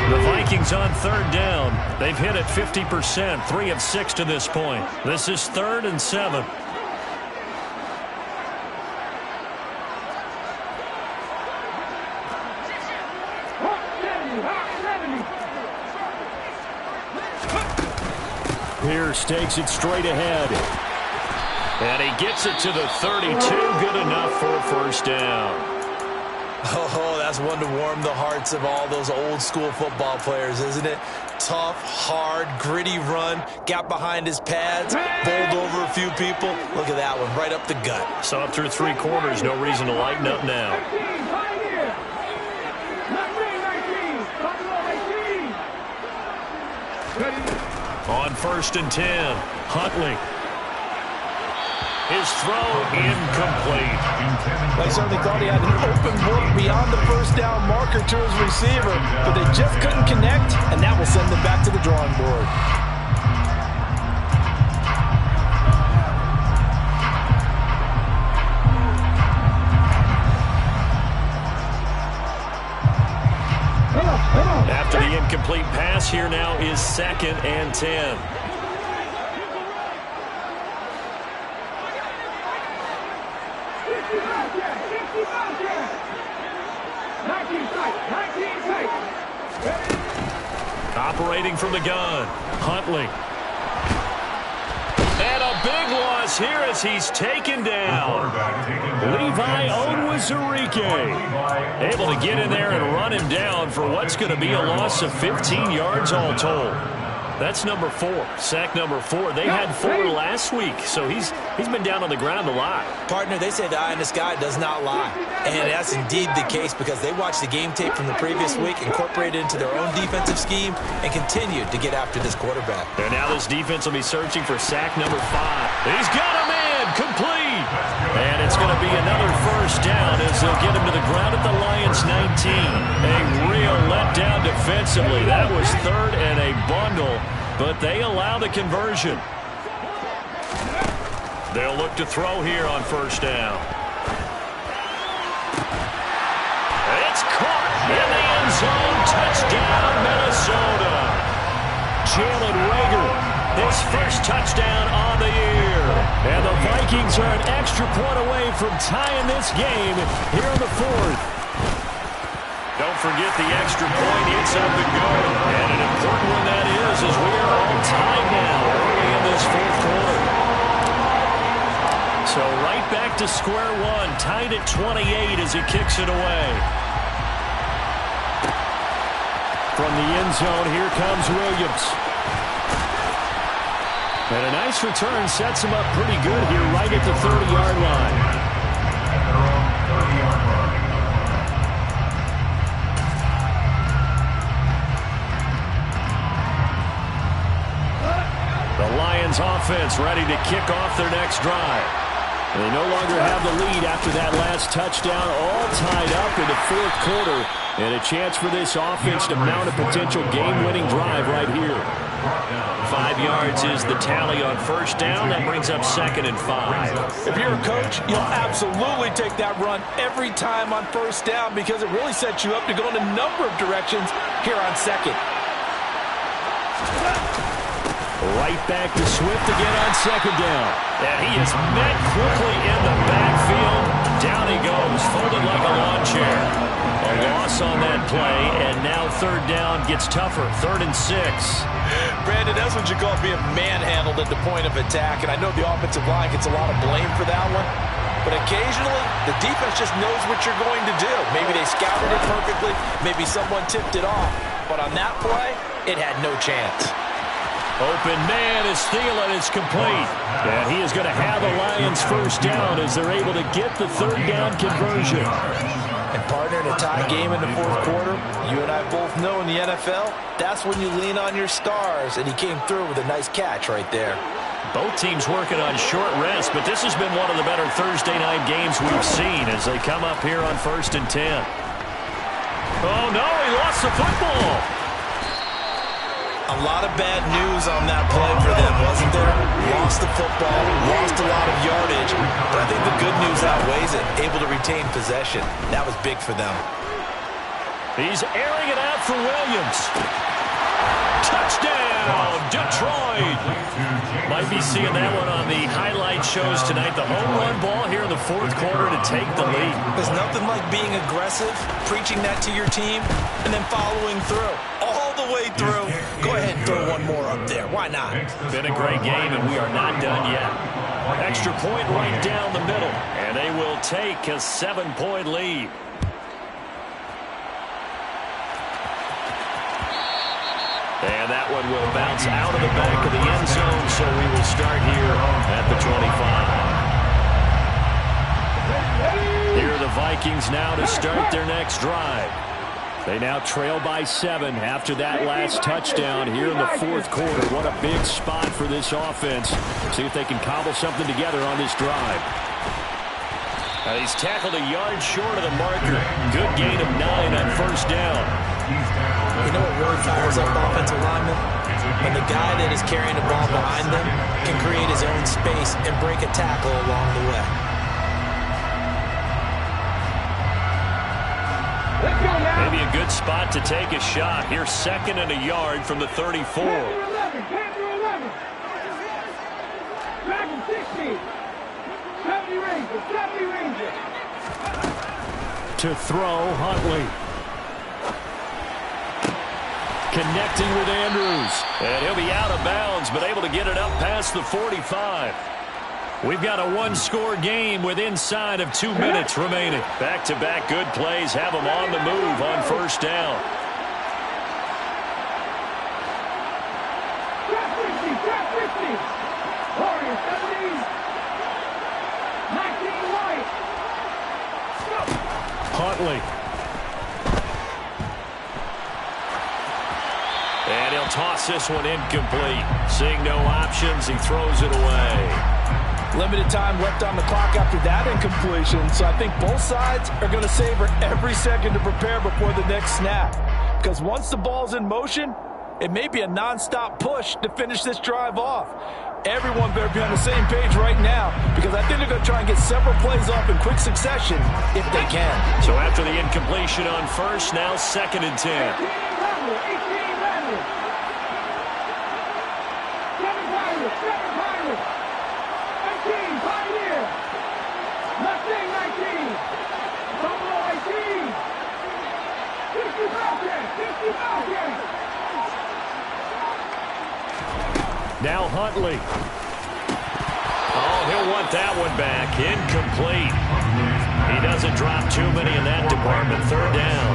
The Vikings on 3rd down. They've hit it 50%, 3 of 6 to this point. This is 3rd and 7. Pierce takes it straight ahead. And he gets it to the 32. Good enough for a first down. Oh, that's one to warm the hearts of all those old school football players, isn't it? Tough, hard, gritty run. Got behind his pads, bowled over a few people. Look at that one, right up the gut. So up through 3 quarters, no reason to lighten up now. 1st and 10. Huntley. His throw incomplete. They certainly thought he had an open look beyond the first down marker to his receiver, but they just couldn't connect, and that will send them back to the drawing board. After the incomplete pass, here now is 2nd and 10. Operating from the gun, Huntley. And a big loss here as he's taken down. Levi Onwuzurike able to get in there and run him down for what's going to be a loss of 15 yards all told. That's number 4, sack number 4. They had 4 last week, so he's been down on the ground a lot. Partner, they say the eye in the sky does not lie. And that's indeed the case because they watched the game tape from the previous week, incorporated it into their own defensive scheme, and continued to get after this quarterback. And now this defense will be searching for sack number 5. He's got a man, complete. And it's going to be another 1st down as they'll get him to the ground at the Lions' 19. A real letdown defensively. That was 3rd and a bundle, but they allow the conversion. They'll look to throw here on 1st down. It's caught in the end zone. Touchdown, Minnesota. Jalen Reagor, his 1st touchdown on the year. And the Vikings are an extra point away from tying this game here in the 4th. Don't forget the extra point. It's up and going. And an important one that is as we are all tied now early in this 4th quarter. So right back to square one, tied at 28 as he kicks it away. From the end zone, here comes Williams. And a nice return sets him up pretty good here right at the 30-yard line. The Lions offense ready to kick off their next drive. They no longer have the lead after that last touchdown, all tied up in the 4th quarter, and a chance for this offense to mount a potential game-winning drive right here. 5 yards is the tally on 1st down. That brings up 2nd and 5. If you're a coach, you'll absolutely take that run every time on 1st down because it really sets you up to go in a number of directions here on 2nd. Right back to Swift again on 2nd down. And he is met quickly in the backfield. Down he goes, folded like a lawn chair. A loss on that play, and now 3rd down gets tougher. 3rd and 6. Brandon, that's what you call being manhandled at the point of attack, and I know the offensive line gets a lot of blame for that one. But occasionally, the defense just knows what you're going to do. Maybe they scouted it perfectly. Maybe someone tipped it off. But on that play, it had no chance. Open man is Thielen. It's complete. And he is going to have the Lions 1st down as they're able to get the 3rd down conversion. And partner, in a tie game in the 4th quarter, you and I both know in the NFL, that's when you lean on your stars. And he came through with a nice catch right there. Both teams working on short rest, but this has been one of the better Thursday night games we've seen as they come up here on 1st and 10. Oh, no, he lost the football. A lot of bad news on that play for them, wasn't there? Lost the football, lost a lot of yardage, but I think the good news outweighs it. Able to retain possession. That was big for them. He's airing it out for Williams. Touchdown, Detroit. Might be seeing that one on the highlight shows tonight. The home run ball here in the 4th quarter to take the lead. There's nothing like being aggressive, preaching that to your team, and then following through. All the way through. Go ahead and throw one more up there. Why not? Been a great game, and we are not done yet. Extra point right down the middle, and they will take a 7-point lead. And that one will bounce out of the back of the end zone, so we will start here at the 25. Here are the Vikings now to start their next drive. They now trail by 7 after that last touchdown here in the fourth quarter. What a big spot for this offense. See if they can cobble something together on this drive. He's tackled a yard short of the marker. Good gain of 9 on first down. You know what really fires up offensive linemen? When the guy that is carrying the ball behind them can create his own space and break a tackle along the way. Maybe a good spot to take a shot. Here's 2nd and a yard from the 34. To throw, Huntley. Connecting with Andrews. And he'll be out of bounds, but able to get it up past the 45. We've got a one-score game with inside of 2 minutes remaining. Back-to-back good plays have them on the move on first down. Huntley. And he'll toss this one incomplete. Seeing no options, he throws it away. Limited time left on the clock after that incompletion, so I think both sides are going to savor every second to prepare before the next snap. Because once the ball's in motion, it may be a nonstop push to finish this drive off. Everyone better be on the same page right now, because I think they're going to try and get several plays off in quick succession if they can. So after the incompletion on first, now 2nd and 10. Now Huntley. Oh, he'll want that one back. Incomplete. He doesn't drop too many in that department. 3rd down.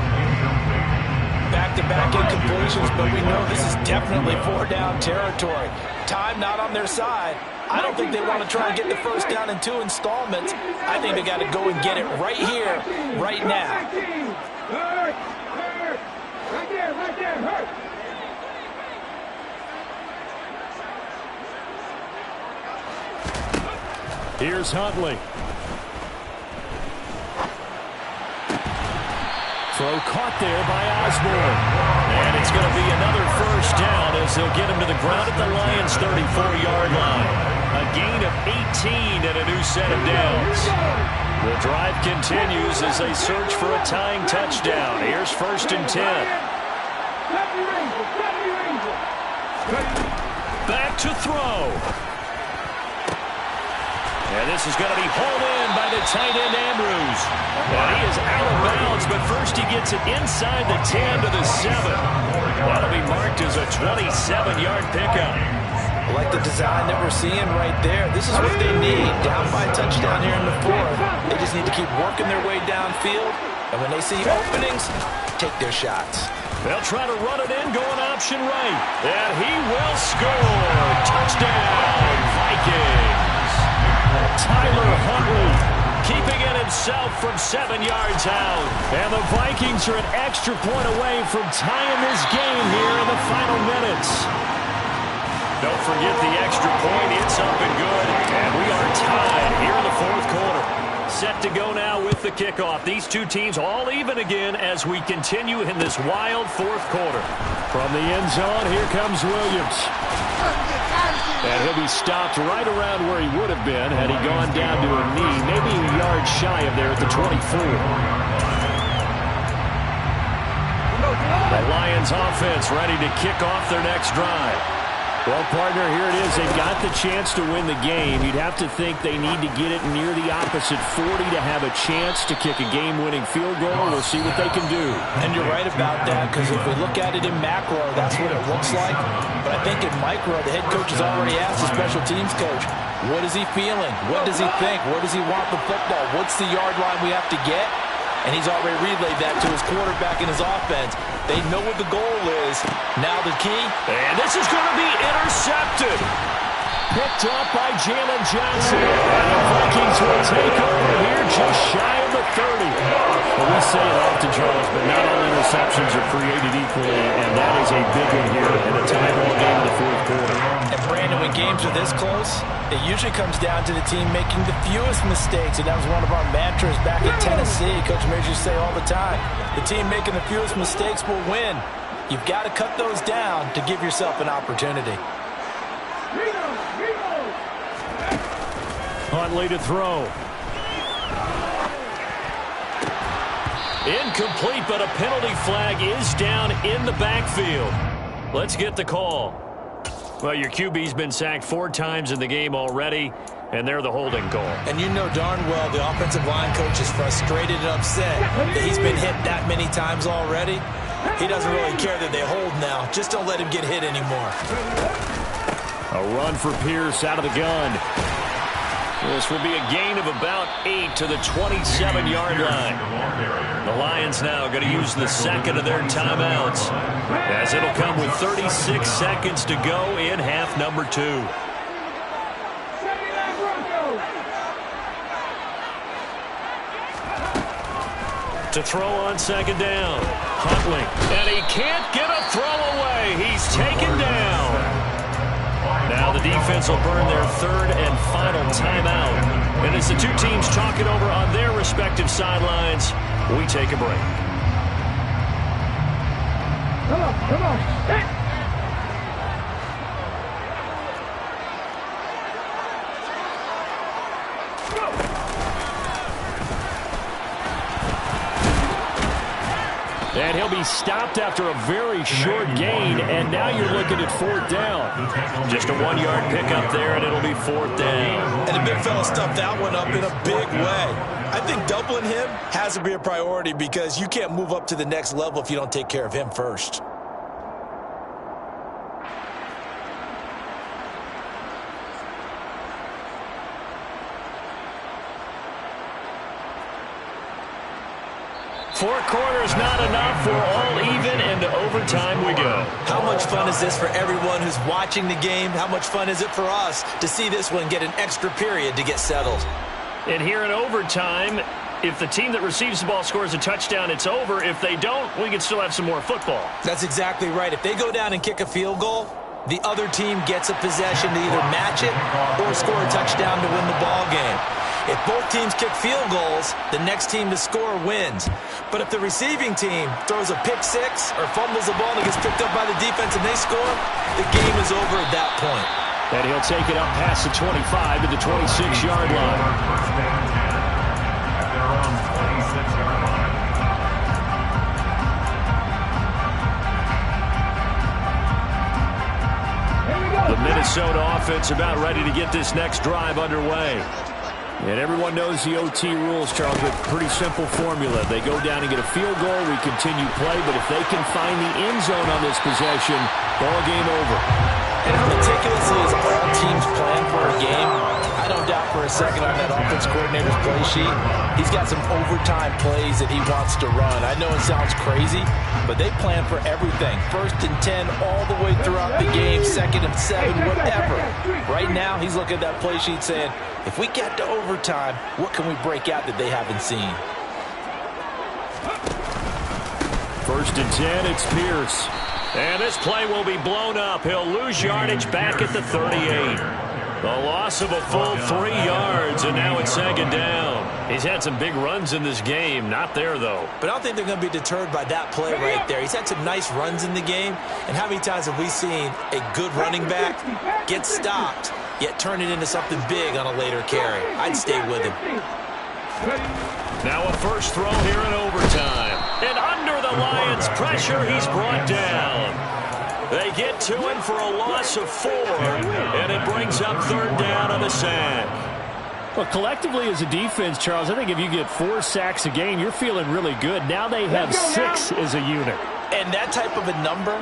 Back-to-back incompletions, but we know this is definitely 4-down territory. Time not on their side. I don't think they want to try and get the first down in 2 installments. I think they got to go and get it right here, right now. Right there, hurt. Here's Huntley. Throw caught there by Osborne. And it's going to be another first down as they'll get him to the ground at the Lions' 34-yard line. A gain of 18 and a new set of downs. The drive continues as they search for a tying touchdown. Here's 1st and 10. Back to throw. And this is going to be hauled in by the tight end, Andrews. And he is out of bounds, but first he gets it inside the 10 to the 7. That'll be marked as a 27-yard pickup. I like the design that we're seeing right there. This is what they need. Down by a touchdown here in the 4th. They just need to keep working their way downfield. And when they see openings, take their shots. They'll try to run it in, going option right. And he will score. Touchdown, Vikings. Tyler Huntley keeping it himself from 7 yards out. And the Vikings are an extra point away from tying this game here in the final minutes. Don't forget the extra point. It's up and good. And we are tied here in the 4th quarter. Set to go now with the kickoff. These two teams all even again as we continue in this wild 4th quarter. From the end zone, here comes Williams. And he'll be stopped right around where he would have been had he gone down to a knee, maybe a yard shy of there at the 24. The Lions offense ready to kick off their next drive. Well, partner, here it is. They've got the chance to win the game. You'd have to think they need to get it near the opposite 40 to have a chance to kick a game-winning field goal. We'll see what they can do. And you're right about that, because if we look at it in macro, that's what it looks like. But I think in micro, the head coach has already asked the special teams coach, what is he feeling? What does he think? Where does he want the football? What's the yard line we have to get? And he's already relayed that to his quarterback and his offense. They know what the goal is. Now the key. And this is going to be intercepted. Picked up by Jalen Johnson. And the Vikings will take over here just shy of the 30. Well, we say it often, Charles, but not all interceptions are created equally, and that is a big one here in a tie-ball game in the fourth quarter. And, Brandon, when games are this close, it usually comes down to the team making the fewest mistakes, and that was one of our mantras back in Tennessee. Coach Mears used to say all the time, the team making the fewest mistakes will win. You've got to cut those down to give yourself an opportunity. Huntley to throw. Incomplete, but a penalty flag is down in the backfield. Let's get the call. Well, your QB's been sacked 4 times in the game already, and they're the holding call. And you know darn well the offensive line coach is frustrated and upset that he's been hit that many times already. He doesn't really care that they hold now. Just don't let him get hit anymore. A run for Pierce out of the gun. This will be a gain of about 8 to the 27-yard line. The Lions now going to use the second of their timeouts, as it'll come with 36 seconds to go in half number 2. To throw on second down. Huntley. And he can't get a throw away. He's taken down. Now the defense will burn their third and final timeout. And as the two teams talk it over on their respective sidelines, we take a break. Come on. Hey. And he'll be stopped after a very short gain, and now you're looking at 4th down. Just a 1-yard pickup there, and it'll be 4th down. And the big fella stuffed that one up in a big way. I think doubling him has to be a priority because you can't move up to the next level if you don't take care of him first. Four quarters not enough. We're all even, and to overtime we go. How much fun is this for everyone who's watching the game? How much fun is it for us to see this one get an extra period to get settled? And here in overtime, if the team that receives the ball scores a touchdown, it's over. If they don't, we can still have some more football. That's exactly right. If they go down and kick a field goal, the other team gets a possession to either match it or score a touchdown to win the ball game. If both teams kick field goals, the next team to score wins. But if the receiving team throws a pick six or fumbles the ball and it gets picked up by the defense and they score, the game is over at that point. And he'll take it up past the 25 to the 26-yard line. At their own 26-yard line. The Minnesota offense about ready to get this next drive underway. And everyone knows the OT rules, Charles, but pretty simple formula. They go down and get a field goal, we continue play, but if they can find the end zone on this possession, ball game over. And as meticulously as all teams plan for a game, I don't doubt for a second on that offense coordinator's play sheet, he's got some overtime plays that he wants to run. I know it sounds crazy, but they plan for everything. 1st and 10 all the way throughout the game, 2nd and 7, whatever. Right now, he's looking at that play sheet saying, if we get to overtime, what can we break out that they haven't seen? 1st and 10, it's Pierce. And this play will be blown up. He'll lose yardage back at the 38. The loss of a full 3 yards, and now it's 2nd down. He's had some big runs in this game. Not there, though. But I don't think they're going to be deterred by that play right there. He's had some nice runs in the game. And how many times have we seen a good running back get stopped, yet turn it into something big on a later carry? I'd stay with him. Now a first throw here in overtime. And under the Lions' pressure, he's brought down. They get to him for a loss of 4, and it brings up 3rd down on the sack. Well, collectively as a defense, Charles, I think if you get 4 sacks a game, you're feeling really good. Now they have 6 as a unit. And that type of a number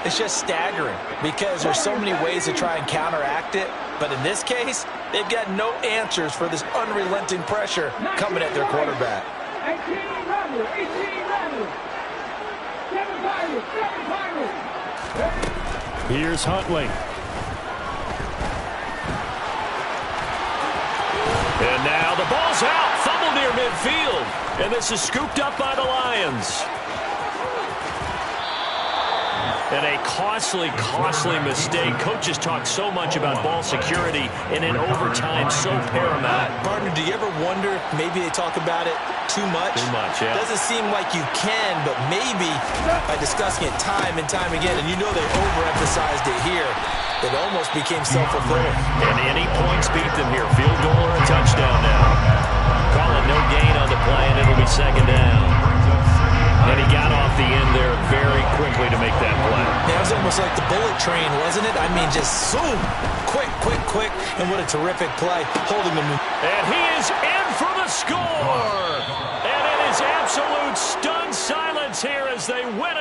is just staggering because there's so many ways to try and counteract it. But in this case, they've got no answers for this unrelenting pressure coming at their quarterback. 18 Rebel. 18 Rebel. 7 Pirates. 7 Pirates. Here's Huntley. And now the ball's out. Fumble near midfield. And this is scooped up by the Lions. And a costly mistake. Coaches talk so much about ball security and in overtime so paramount. Partner, do you ever wonder if maybe they talk about it too much? Too much, yeah. Doesn't seem like you can, but maybe by discussing it time and time again, and you know they overemphasized it here, it almost became self-fulfilling. And any points beat them here. Field goal or a touchdown now. Call it no gain on the play, and it'll be second down. And he got off the end there very quickly to make that play. Yeah, it was almost like the bullet train, wasn't it? I mean, just zoom, quick, and what a terrific play, holding them. And he is in for the score. And it is absolute stunned silence here as they win it.